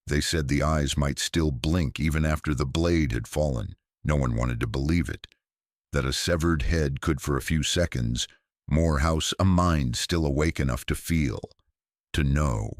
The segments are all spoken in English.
They said the eyes might still blink even after the blade had fallen. No one wanted to believe it. That a severed head could for a few seconds Morehouse a mind still awake enough to feel, to know.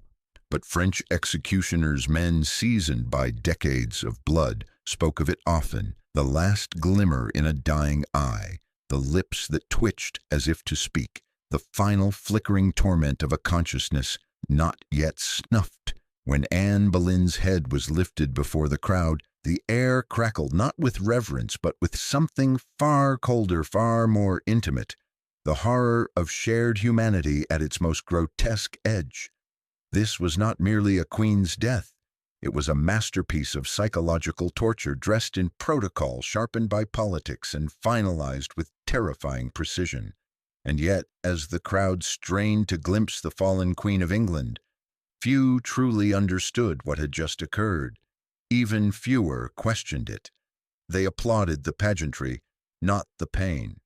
But French executioners, men seasoned by decades of blood, spoke of it often, the last glimmer in a dying eye, the lips that twitched as if to speak, the final flickering torment of a consciousness not yet snuffed. When Anne Boleyn's head was lifted before the crowd, the air crackled not with reverence but with something far colder, far more intimate, the horror of shared humanity at its most grotesque edge. This was not merely a queen's death. It was a masterpiece of psychological torture dressed in protocol, sharpened by politics, and finalized with terrifying precision. And yet, as the crowd strained to glimpse the fallen Queen of England, few truly understood what had just occurred. Even fewer questioned it. They applauded the pageantry, not the pain.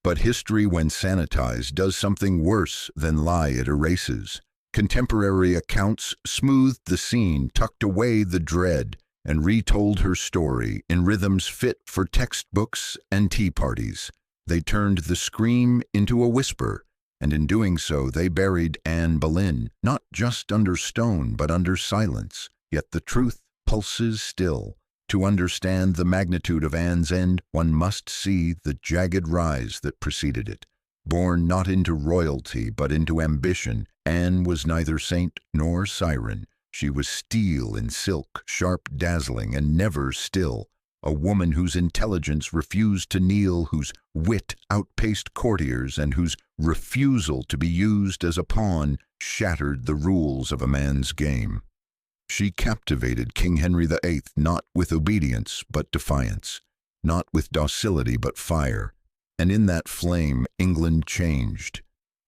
But history, when sanitized, does something worse than lie it erases. Contemporary accounts smoothed the scene, tucked away the dread, and retold her story in rhythms fit for textbooks and tea parties. They turned the scream into a whisper, and in doing so they buried Anne Boleyn, not just under stone but under silence. Yet the truth pulses still. To understand the magnitude of Anne's end, one must see the jagged rise that preceded it. Born not into royalty but into ambition, Anne was neither saint nor siren. She was steel in silk, sharp, dazzling, and never still. A woman whose intelligence refused to kneel, whose wit outpaced courtiers, and whose refusal to be used as a pawn shattered the rules of a man's game. She captivated King Henry VIII not with obedience but defiance, not with docility but fire. And in that flame, England changed.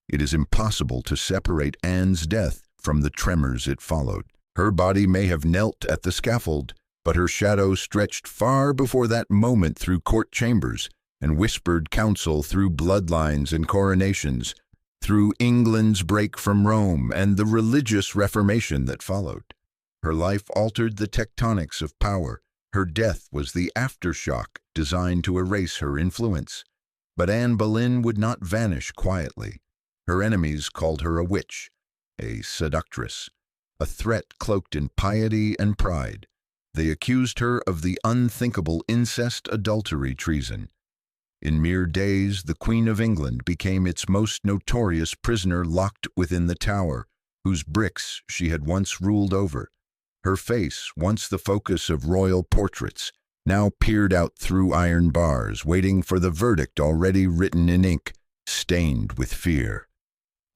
It is impossible to separate Anne's death from the tremors it followed. Her body may have knelt at the scaffold, but her shadow stretched far before that moment through court chambers and whispered counsel through bloodlines and coronations, through England's break from Rome and the religious reformation that followed. Her life altered the tectonics of power. Her death was the aftershock designed to erase her influence. But Anne Boleyn would not vanish quietly. Her enemies called her a witch, a seductress, a threat cloaked in piety and pride. They accused her of the unthinkable incest, adultery, treason. In mere days, the Queen of England became its most notorious prisoner locked within the tower, whose bricks she had once ruled over. Her face, once the focus of royal portraits, now peered out through iron bars, waiting for the verdict already written in ink, stained with fear.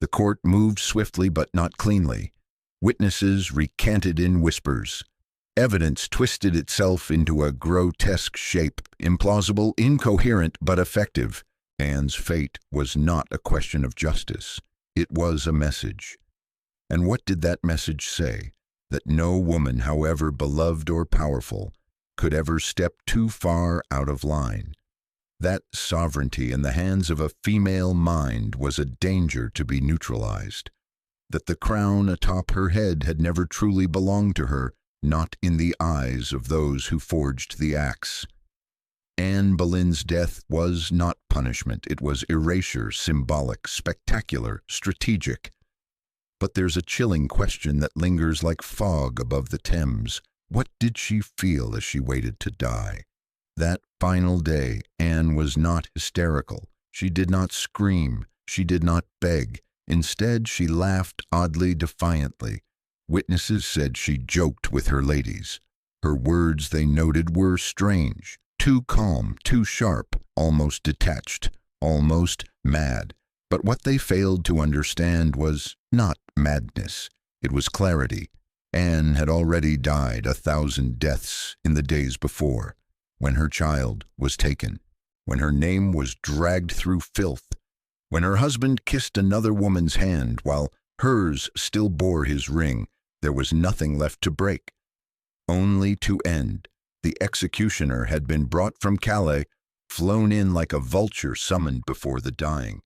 The court moved swiftly but not cleanly. Witnesses recanted in whispers. Evidence twisted itself into a grotesque shape, implausible, incoherent, but effective. Anne's fate was not a question of justice. It was a message. And what did that message say? That no woman, however beloved or powerful, could ever step too far out of line. That sovereignty in the hands of a female mind was a danger to be neutralized. That the crown atop her head had never truly belonged to her, not in the eyes of those who forged the axe. Anne Boleyn's death was not punishment. It was erasure, symbolic, spectacular, strategic. But there's a chilling question that lingers like fog above the Thames. What did she feel as she waited to die? That final day, Anne was not hysterical. She did not scream. She did not beg. Instead, she laughed oddly defiantly. Witnesses said she joked with her ladies. Her words, they noted, were strange, too calm, too sharp, almost detached, almost mad. But what they failed to understand was not madness. It was clarity. Anne had already died 1,000 deaths in the days before, when her child was taken, when her name was dragged through filth, when her husband kissed another woman's hand while hers still bore his ring. There was nothing left to break, only to end. The executioner had been brought from Calais, flown in like a vulture summoned before the dying.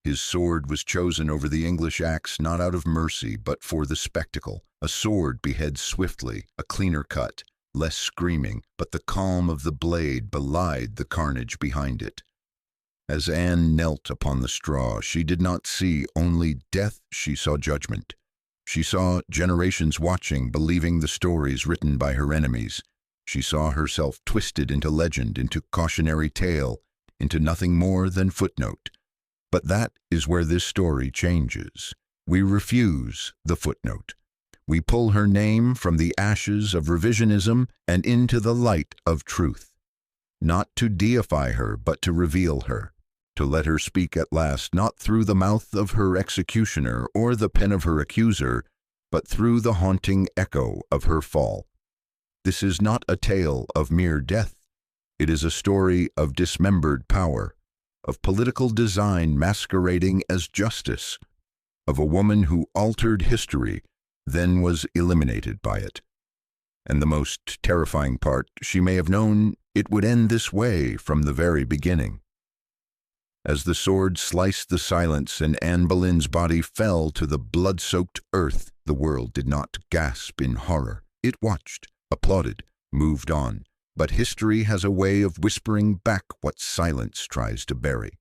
His sword was chosen over the English axe not out of mercy, but for the spectacle. A sword beheads swiftly, a cleaner cut, less screaming, but the calm of the blade belied the carnage behind it. As Anne knelt upon the straw, she did not see only death, she saw judgment. She saw generations watching, believing the stories written by her enemies. She saw herself twisted into legend, into cautionary tale, into nothing more than footnote. But that is where this story changes. We refuse the footnote. We pull her name from the ashes of revisionism and into the light of truth. Not to deify her, but to reveal her. To let her speak at last, not through the mouth of her executioner or the pen of her accuser, but through the haunting echo of her fall. This is not a tale of mere death. It is a story of dismembered power, of political design masquerading as justice, of a woman who altered history, then was eliminated by it. And the most terrifying part, she may have known it would end this way from the very beginning. As the sword sliced the silence and Anne Boleyn's body fell to the blood-soaked earth, the world did not gasp in horror. It watched, applauded, moved on. But history has a way of whispering back what silence tries to bury.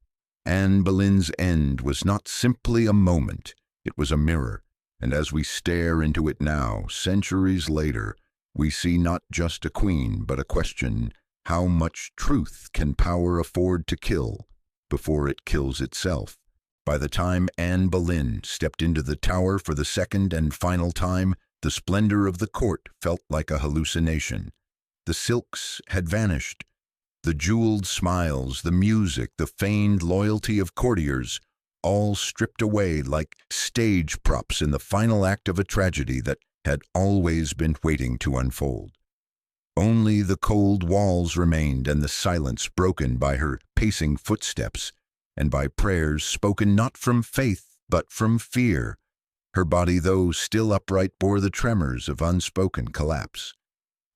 Anne Boleyn's end was not simply a moment, it was a mirror, and as we stare into it now, centuries later, we see not just a queen, but a question: how much truth can power afford to kill before it kills itself? By the time Anne Boleyn stepped into the Tower for the second and final time, the splendor of the court felt like a hallucination. The silks had vanished. The jeweled smiles, the music, the feigned loyalty of courtiers, all stripped away like stage props in the final act of a tragedy that had always been waiting to unfold. Only the cold walls remained and the silence broken by her pacing footsteps and by prayers spoken not from faith but from fear. Her body, though still upright, bore the tremors of unspoken collapse.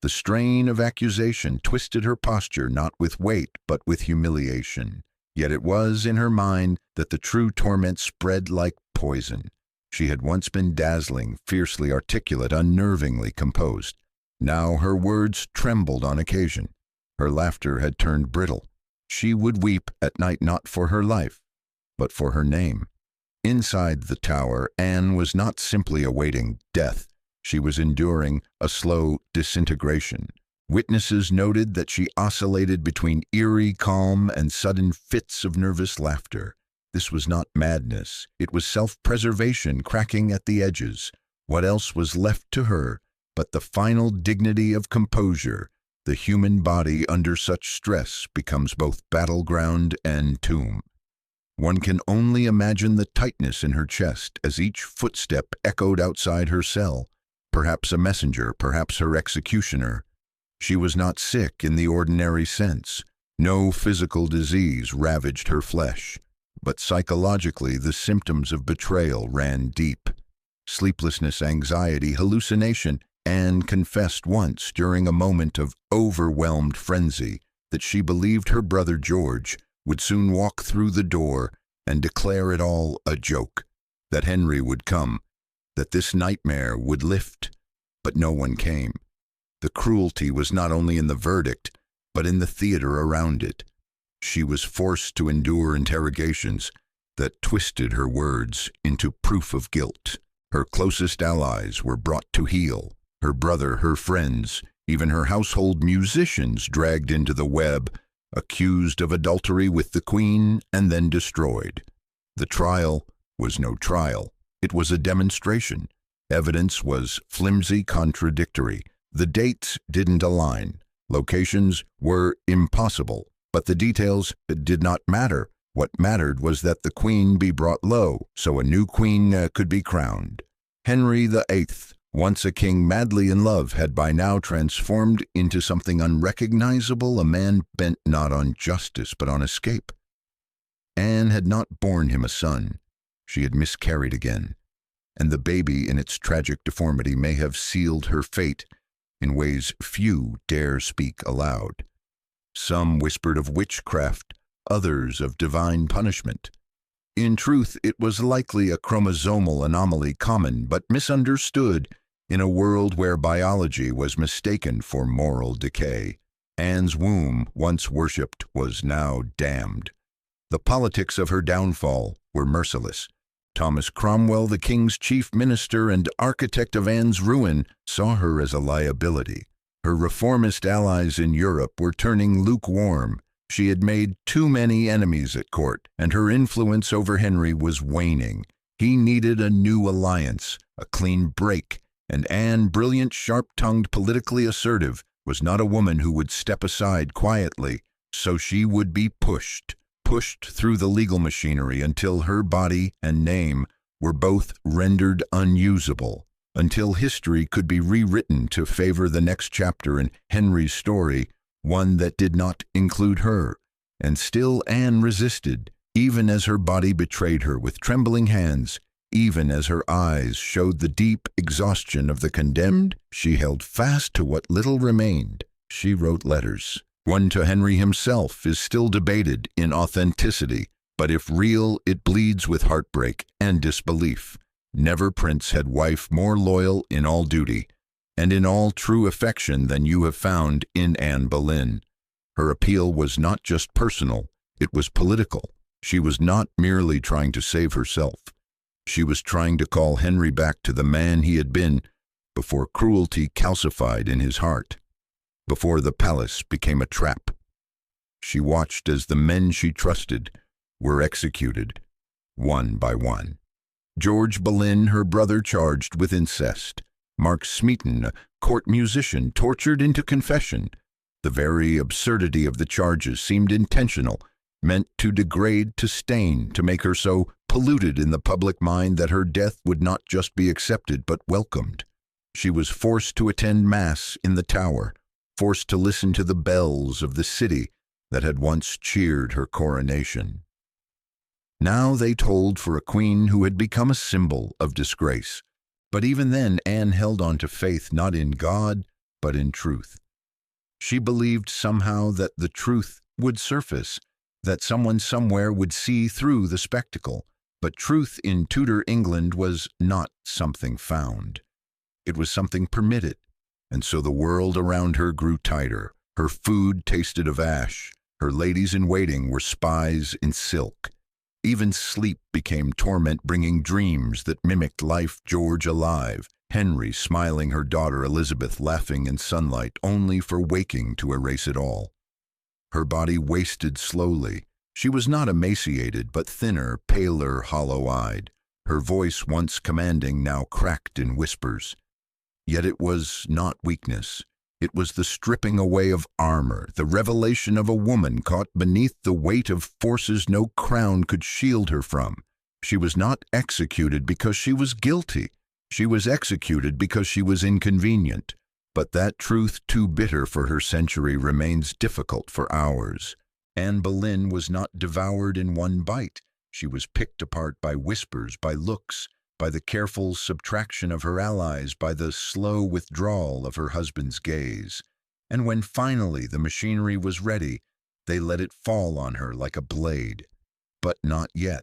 The strain of accusation twisted her posture not with weight but with humiliation. Yet it was in her mind that the true torment spread like poison. She had once been dazzling, fiercely articulate, unnervingly composed. Now her words trembled on occasion. Her laughter had turned brittle. She would weep at night not for her life, but for her name. Inside the Tower, Anne was not simply awaiting death. She was enduring a slow disintegration. Witnesses noted that she oscillated between eerie calm and sudden fits of nervous laughter. This was not madness. It was self-preservation cracking at the edges. What else was left to her but the final dignity of composure? The human body under such stress becomes both battleground and tomb. One can only imagine the tightness in her chest as each footstep echoed outside her cell. Perhaps a messenger, perhaps her executioner. She was not sick in the ordinary sense. No physical disease ravaged her flesh. But psychologically, the symptoms of betrayal ran deep. Sleeplessness, anxiety, hallucination. Anne confessed once, during a moment of overwhelmed frenzy, that she believed her brother George would soon walk through the door and declare it all a joke, that Henry would come, that this nightmare would lift. But no one came. The cruelty was not only in the verdict, but in the theater around it. She was forced to endure interrogations that twisted her words into proof of guilt. Her closest allies were brought to heel. Her brother, her friends, even her household musicians dragged into the web, accused of adultery with the Queen and then destroyed. The trial was no trial. It was a demonstration. Evidence was flimsy, contradictory. The dates didn't align. Locations were impossible. But the details did not matter. What mattered was that the Queen be brought low, so a new queen could be crowned. Henry VIII, once a king madly in love, had by now transformed into something unrecognizable, a man bent not on justice but on escape. Anne had not borne him a son. She had miscarried again, and the baby in its tragic deformity may have sealed her fate in ways few dare speak aloud. Some whispered of witchcraft, others of divine punishment. In truth, it was likely a chromosomal anomaly common but misunderstood in a world where biology was mistaken for moral decay. Anne's womb, once worshipped, was now damned. The politics of her downfall were merciless. Thomas Cromwell, the king's chief minister and architect of Anne's ruin, saw her as a liability. Her reformist allies in Europe were turning lukewarm. She had made too many enemies at court, and her influence over Henry was waning. He needed a new alliance, a clean break, and Anne, brilliant, sharp-tongued, politically assertive, was not a woman who would step aside quietly, so she would be pushed through the legal machinery until her body and name were both rendered unusable, until history could be rewritten to favor the next chapter in Henry's story, one that did not include her. And still Anne resisted, even as her body betrayed her with trembling hands, even as her eyes showed the deep exhaustion of the condemned. She held fast to what little remained. She wrote letters. One to Henry himself is still debated in authenticity, but if real, it bleeds with heartbreak and disbelief. Never prince had wife more loyal in all duty, and in all true affection than you have found in Anne Boleyn. Her appeal was not just personal, it was political. She was not merely trying to save herself. She was trying to call Henry back to the man he had been before cruelty calcified in his heart, before the palace became a trap. She watched as the men she trusted were executed, one by one. George Boleyn, her brother, charged with incest. Mark Smeaton, a court musician, tortured into confession. The very absurdity of the charges seemed intentional, meant to degrade, to stain, to make her so polluted in the public mind that her death would not just be accepted but welcomed. She was forced to attend Mass in the Tower, forced to listen to the bells of the city that had once cheered her coronation. Now they tolled for a queen who had become a symbol of disgrace. But even then, Anne held on to faith not in God, but in truth. She believed somehow that the truth would surface, that someone somewhere would see through the spectacle. But truth in Tudor England was not something found. It was something permitted. And so the world around her grew tighter. Her food tasted of ash. Her ladies-in-waiting were spies in silk. Even sleep became torment, bringing dreams that mimicked life. George alive, Henry smiling, her daughter Elizabeth laughing in sunlight, only for waking to erase it all. Her body wasted slowly. She was not emaciated, but thinner, paler, hollow-eyed. Her voice, once commanding, now cracked in whispers. Yet it was not weakness. It was the stripping away of armor, the revelation of a woman caught beneath the weight of forces no crown could shield her from. She was not executed because she was guilty. She was executed because she was inconvenient. But that truth, too bitter for her century, remains difficult for ours. Anne Boleyn was not devoured in one bite. She was picked apart by whispers, by looks, by the careful subtraction of her allies, by the slow withdrawal of her husband's gaze. And when finally the machinery was ready, they let it fall on her like a blade. But not yet.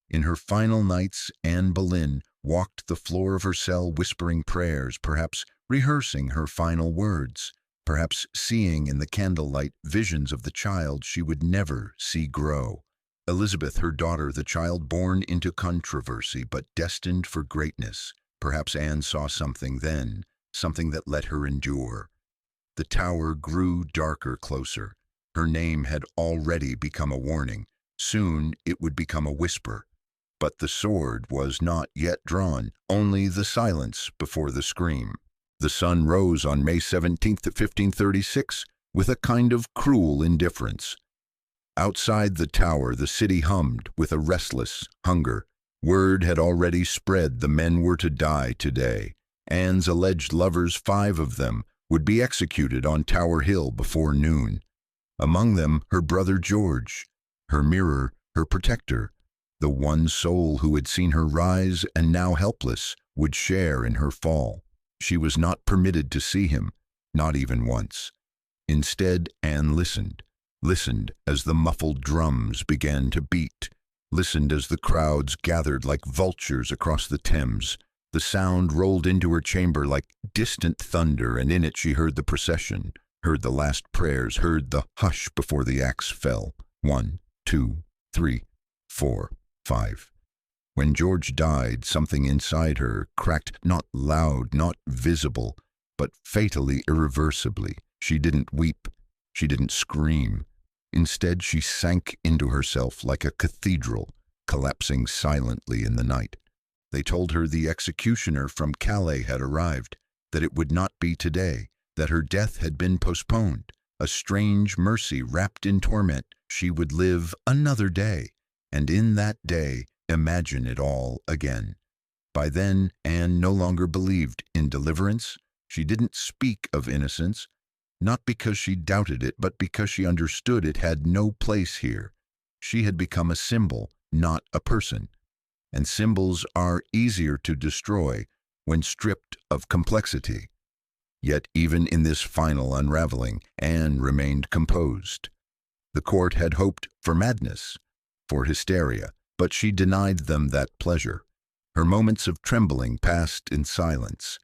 In her final nights, Anne Boleyn walked the floor of her cell whispering prayers, perhaps rehearsing her final words, perhaps seeing in the candlelight visions of the child she would never see grow. Elizabeth, her daughter, the child born into controversy but destined for greatness. Perhaps Anne saw something then, something that let her endure. The tower grew darker closer. Her name had already become a warning. Soon it would become a whisper. But the sword was not yet drawn, only the silence before the scream. The sun rose on May 17th, 1536, with a kind of cruel indifference. Outside the tower, the city hummed with a restless hunger. Word had already spread the men were to die today. Anne's alleged lovers, 5 of them, would be executed on Tower Hill before noon. Among them, her brother George, her mirror, her protector. The one soul who had seen her rise and now helpless would share in her fall. She was not permitted to see him, not even once. Instead, Anne listened as the muffled drums began to beat. listened as the crowds gathered like vultures across the Thames. The sound rolled into her chamber like distant thunder, and in it she heard the procession, heard the last prayers, heard the hush before the axe fell. 1, 2, 3, 4, 5. When George died, something inside her cracked, not loud, not visible, but fatally, irreversibly. She didn't weep. She didn't scream. Instead, she sank into herself like a cathedral, collapsing silently in the night. They told her the executioner from Calais had arrived, that it would not be today, that her death had been postponed. A strange mercy wrapped in torment. She would live another day, and in that day imagine it all again. By then, Anne no longer believed in deliverance. She didn't speak of innocence, not because she doubted it, but because she understood it had no place here. She had become a symbol, not a person. And symbols are easier to destroy when stripped of complexity. Yet even in this final unraveling, Anne remained composed. The court had hoped for madness, for hysteria, but she denied them that pleasure. Her moments of trembling passed in silence.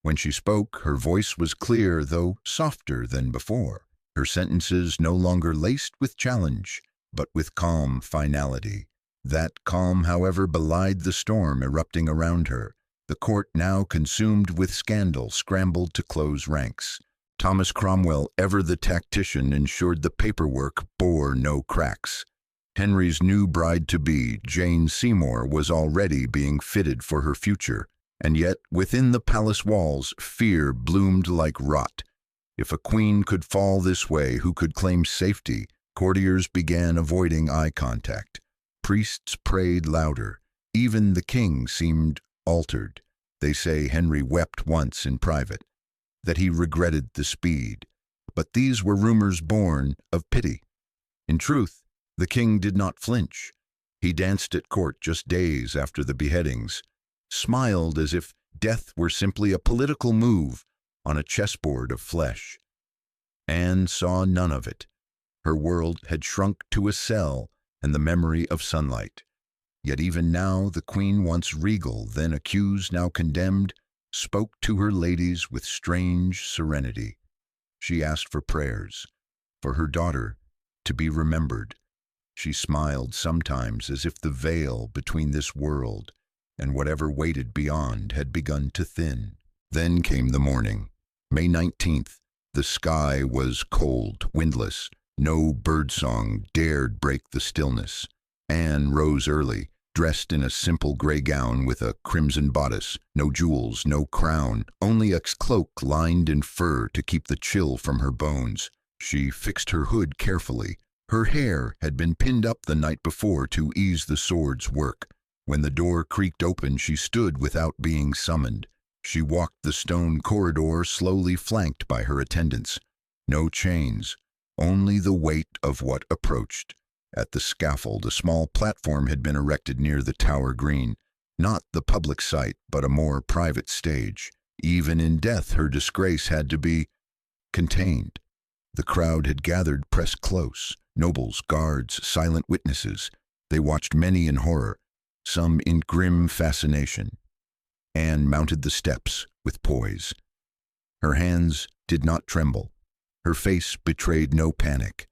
When she spoke, her voice was clear, though softer than before. Her sentences no longer laced with challenge, but with calm finality. That calm, however, belied the storm erupting around her. The court, now consumed with scandal, scrambled to close ranks. Thomas Cromwell, ever the tactician, ensured the paperwork bore no cracks. Henry's new bride-to-be, Jane Seymour, was already being fitted for her future. And yet, within the palace walls, fear bloomed like rot. If a queen could fall this way, who could claim safety? Courtiers began avoiding eye contact. Priests prayed louder. Even the king seemed altered. They say Henry wept once in private, that he regretted the speed. But these were rumors born of pity. In truth, the king did not flinch. He danced at court just days after the beheadings, smiled as if death were simply a political move on a chessboard of flesh. Anne saw none of it. Her world had shrunk to a cell and the memory of sunlight. Yet even now the queen, once regal, then accused, now condemned, spoke to her ladies with strange serenity. She asked for prayers, for her daughter to be remembered. She smiled sometimes as if the veil between this world and whatever waited beyond had begun to thin. Then came the morning. May 19th. The sky was cold, windless. No birdsong dared break the stillness. Anne rose early, dressed in a simple gray gown with a crimson bodice, no jewels, no crown, only a cloak lined in fur to keep the chill from her bones. She fixed her hood carefully. Her hair had been pinned up the night before to ease the sword's work. When the door creaked open, she stood without being summoned. She walked the stone corridor, slowly flanked by her attendants. No chains, only the weight of what approached. At the scaffold, a small platform had been erected near the Tower Green. Not the public site, but a more private stage. Even in death, her disgrace had to be contained. The crowd had gathered pressed close. Nobles, guards, silent witnesses. They watched, many in horror, some in grim fascination. Anne mounted the steps with poise. Her hands did not tremble. Her face betrayed no panic.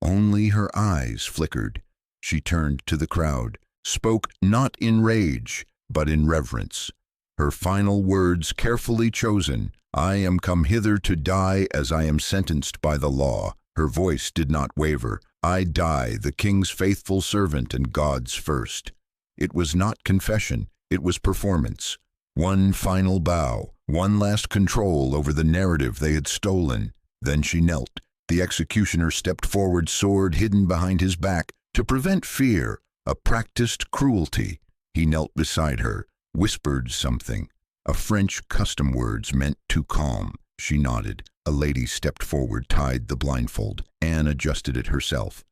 Only her eyes flickered. She turned to the crowd, spoke not in rage, but in reverence. Her final words carefully chosen, "I am come hither to die as I am sentenced by the law." Her voice did not waver. "I die, the king's faithful servant and God's first." It was not confession, it was performance. One final bow, one last control over the narrative they had stolen. Then she knelt. The executioner stepped forward, sword hidden behind his back, to prevent fear, a practiced cruelty. He knelt beside her, whispered something, a French custom words meant to calm. She nodded. A lady stepped forward, tied the blindfold. Anne adjusted it herself.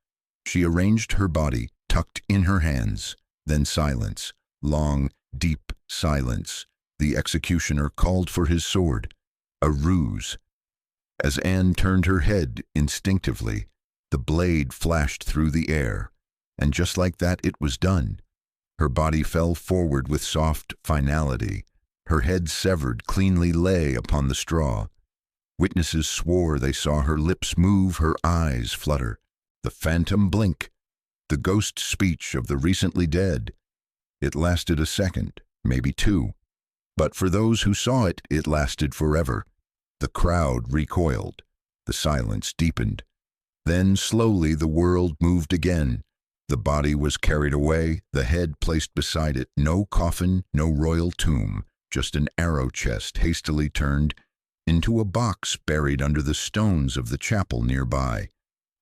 She arranged her body, tucked in her hands. Then silence, long, deep silence. The executioner called for his sword. A ruse. As Anne turned her head instinctively, the blade flashed through the air. And just like that, it was done. Her body fell forward with soft finality. Her head severed cleanly lay upon the straw. Witnesses swore they saw her lips move, her eyes flutter, the phantom blink, the ghost speech of the recently dead. It lasted a second, maybe two. But for those who saw it, it lasted forever. The crowd recoiled. The silence deepened. Then slowly the world moved again. The body was carried away, the head placed beside it. No coffin, no royal tomb, just an arrow chest hastily turned into a box buried under the stones of the chapel nearby.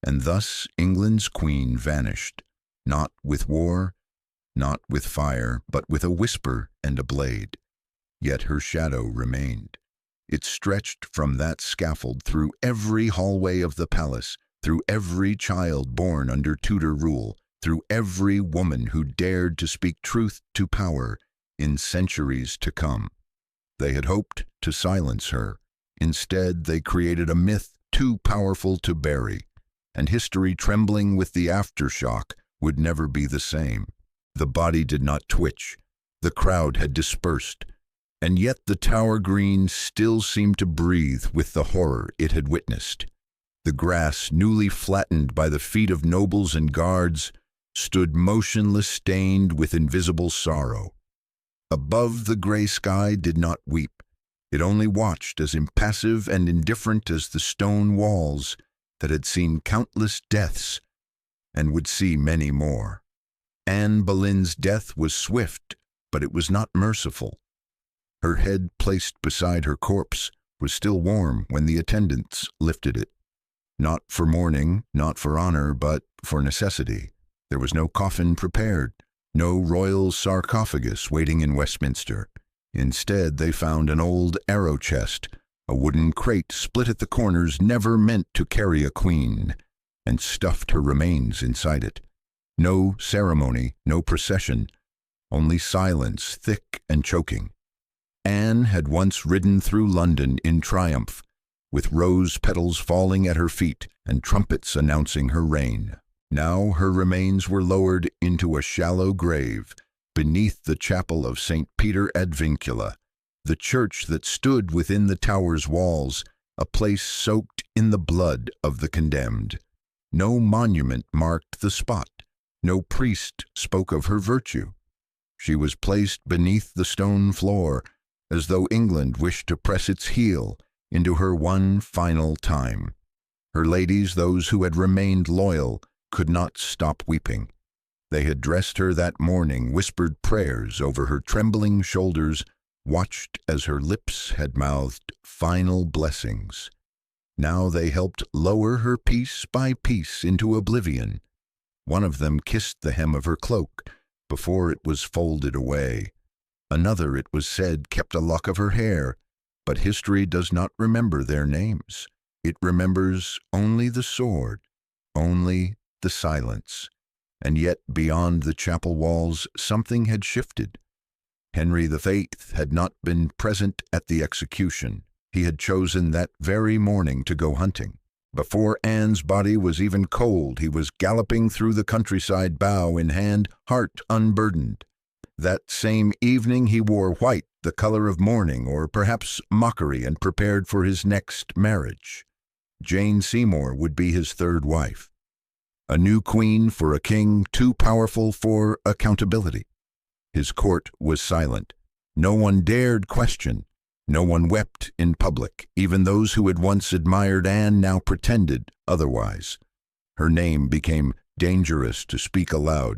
And thus England's queen vanished, not with war, not with fire, but with a whisper and a blade. Yet her shadow remained. It stretched from that scaffold through every hallway of the palace, through every child born under Tudor rule, through every woman who dared to speak truth to power in centuries to come. They had hoped to silence her. Instead, they created a myth too powerful to bury, and history, trembling with the aftershock, would never be the same. The body did not twitch. The crowd had dispersed, and yet the Tower Green still seemed to breathe with the horror it had witnessed. The grass, newly flattened by the feet of nobles and guards, stood motionless, stained with invisible sorrow. Above, the gray sky did not weep. It only watched, as impassive and indifferent as the stone walls that had seen countless deaths and would see many more. Anne Boleyn's death was swift, but it was not merciful. Her head, placed beside her corpse, was still warm when the attendants lifted it. Not for mourning, not for honor, but for necessity. There was no coffin prepared, no royal sarcophagus waiting in Westminster. Instead, they found an old arrow chest, a wooden crate split at the corners, never meant to carry a queen, and stuffed her remains inside it. No ceremony, no procession, only silence, thick and choking. Anne had once ridden through London in triumph, with rose petals falling at her feet and trumpets announcing her reign. Now her remains were lowered into a shallow grave beneath the chapel of St. Peter ad Vincula, the church that stood within the tower's walls, a place soaked in the blood of the condemned. No monument marked the spot. No priest spoke of her virtue. She was placed beneath the stone floor, as though England wished to press its heel into her one final time. Her ladies, those who had remained loyal, could not stop weeping. They had dressed her that morning, whispered prayers over her trembling shoulders, watched as her lips had mouthed final blessings. Now they helped lower her piece by piece into oblivion. One of them kissed the hem of her cloak before it was folded away. Another, it was said, kept a lock of her hair, but history does not remember their names. It remembers only the sword, only the silence. And yet, beyond the chapel walls, something had shifted. Henry VIII had not been present at the execution. He had chosen that very morning to go hunting. Before Anne's body was even cold, he was galloping through the countryside, bow in hand, heart unburdened. That same evening he wore white, the color of mourning or perhaps mockery, and prepared for his next marriage. Jane Seymour would be his third wife. A new queen for a king too powerful for accountability. His court was silent. No one dared question. No one wept in public. Even those who had once admired Anne now pretended otherwise. Her name became dangerous to speak aloud.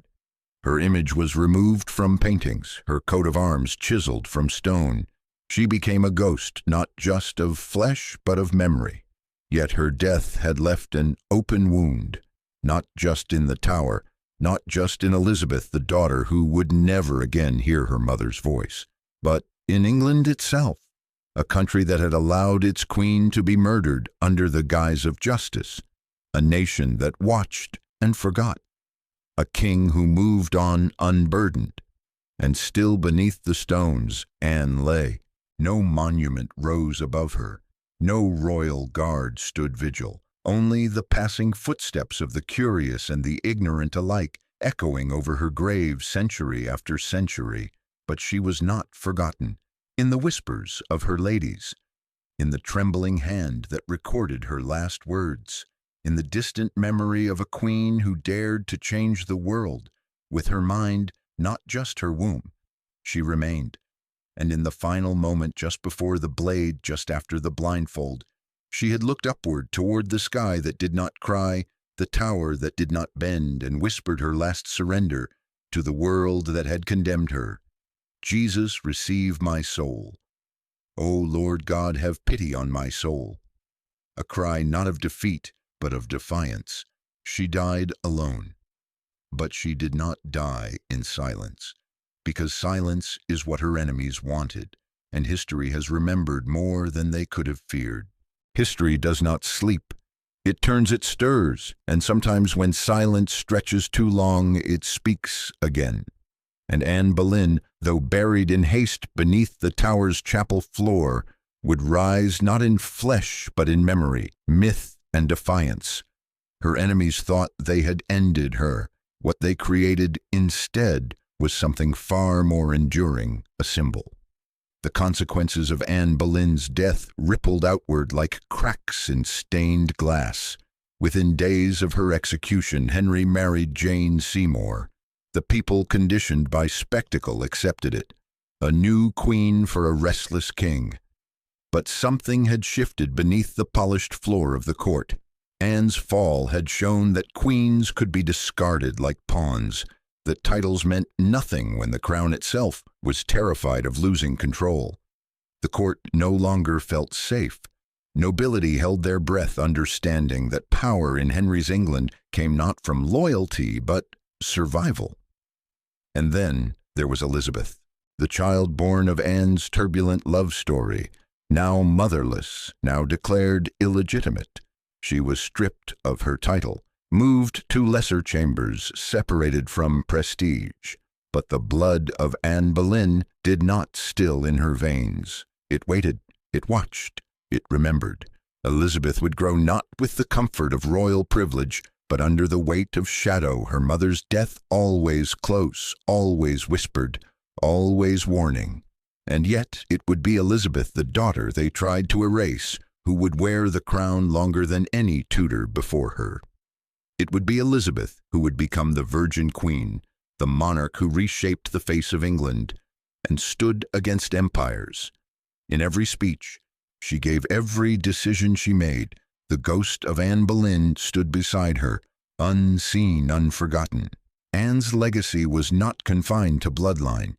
Her image was removed from paintings, her coat of arms chiseled from stone. She became a ghost, not just of flesh, but of memory. Yet her death had left an open wound. Not just in the Tower, not just in Elizabeth, the daughter who would never again hear her mother's voice, but in England itself, a country that had allowed its queen to be murdered under the guise of justice, a nation that watched and forgot, a king who moved on unburdened. And still beneath the stones Anne lay. No monument rose above her. No royal guard stood vigil. Only the passing footsteps of the curious and the ignorant alike, echoing over her grave century after century, but she was not forgotten. In the whispers of her ladies, in the trembling hand that recorded her last words, in the distant memory of a queen who dared to change the world, with her mind, not just her womb, she remained. And in the final moment, just before the blade, just after the blindfold, she had looked upward toward the sky that did not cry, the tower that did not bend, and whispered her last surrender to the world that had condemned her. Jesus, receive my soul. O Lord God, have pity on my soul. A cry not of defeat, but of defiance. She died alone. But she did not die in silence, because silence is what her enemies wanted, and history has remembered more than they could have feared. History does not sleep. It turns, it stirs, and sometimes when silence stretches too long, it speaks again. And Anne Boleyn, though buried in haste beneath the tower's chapel floor, would rise not in flesh but in memory, myth and defiance. Her enemies thought they had ended her. What they created instead was something far more enduring, a symbol. The consequences of Anne Boleyn's death rippled outward like cracks in stained glass. Within days of her execution, Henry married Jane Seymour. The people, conditioned by spectacle, accepted it. A new queen for a restless king. But something had shifted beneath the polished floor of the court. Anne's fall had shown that queens could be discarded like pawns, that titles meant nothing when the crown itself was terrified of losing control. The court no longer felt safe. Nobility held their breath, understanding that power in Henry's England came not from loyalty but survival. And then there was Elizabeth, the child born of Anne's turbulent love story, now motherless, now declared illegitimate. She was stripped of her title, moved to lesser chambers, separated from prestige. But the blood of Anne Boleyn did not still in her veins. It waited, it watched, it remembered. Elizabeth would grow not with the comfort of royal privilege, but under the weight of shadow, her mother's death always close, always whispered, always warning. And yet it would be Elizabeth, the daughter they tried to erase, who would wear the crown longer than any Tudor before her. It would be Elizabeth who would become the Virgin Queen, the monarch who reshaped the face of England and stood against empires. In every speech she gave, every decision she made, the ghost of Anne Boleyn stood beside her, unseen, unforgotten. Anne's legacy was not confined to bloodline.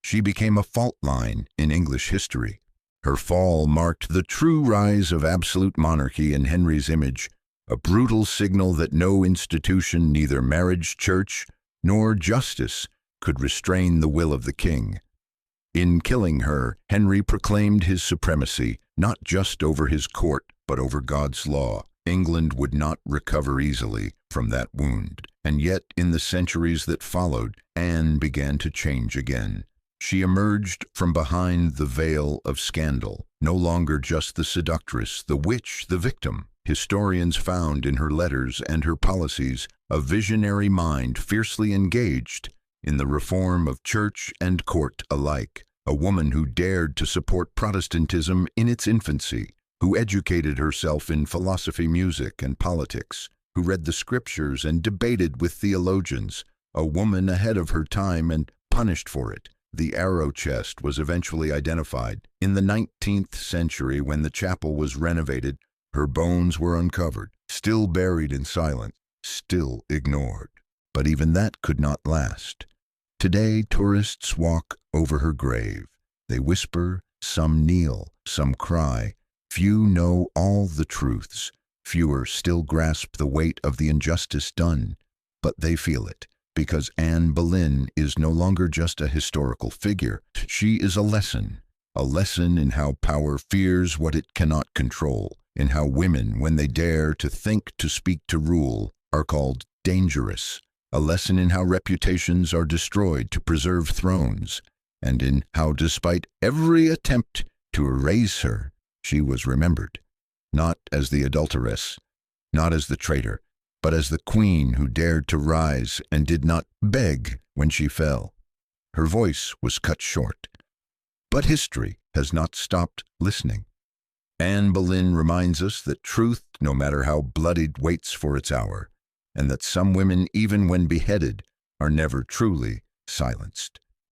She became a fault line in English history. Her fall marked the true rise of absolute monarchy in Henry's image, a brutal signal that no institution, neither marriage, church, nor justice, could restrain the will of the king. In killing her, Henry proclaimed his supremacy, not just over his court, but over God's law. England would not recover easily from that wound. And yet, in the centuries that followed, Anne began to change again. She emerged from behind the veil of scandal, no longer just the seductress, the witch, the victim. Historians found in her letters and her policies a visionary mind fiercely engaged in the reform of church and court alike, a woman who dared to support Protestantism in its infancy, who educated herself in philosophy, music, and politics, who read the scriptures and debated with theologians, a woman ahead of her time and punished for it. The arrow chest was eventually identified. In the 19th century, when the chapel was renovated, her bones were uncovered, still buried in silence, still ignored. But even that could not last. Today, tourists walk over her grave. They whisper, some kneel, some cry. Few know all the truths. Fewer still grasp the weight of the injustice done. But they feel it, because Anne Boleyn is no longer just a historical figure. She is a lesson in how power fears what it cannot control, in how women, when they dare to think, to speak, to rule, are called dangerous, a lesson in how reputations are destroyed to preserve thrones, and in how, despite every attempt to erase her, she was remembered, not as the adulteress, not as the traitor, but as the queen who dared to rise and did not beg when she fell. Her voice was cut short. But history has not stopped listening. Anne Boleyn reminds us that truth, no matter how bloodied, waits for its hour, and that some women, even when beheaded, are never truly silenced.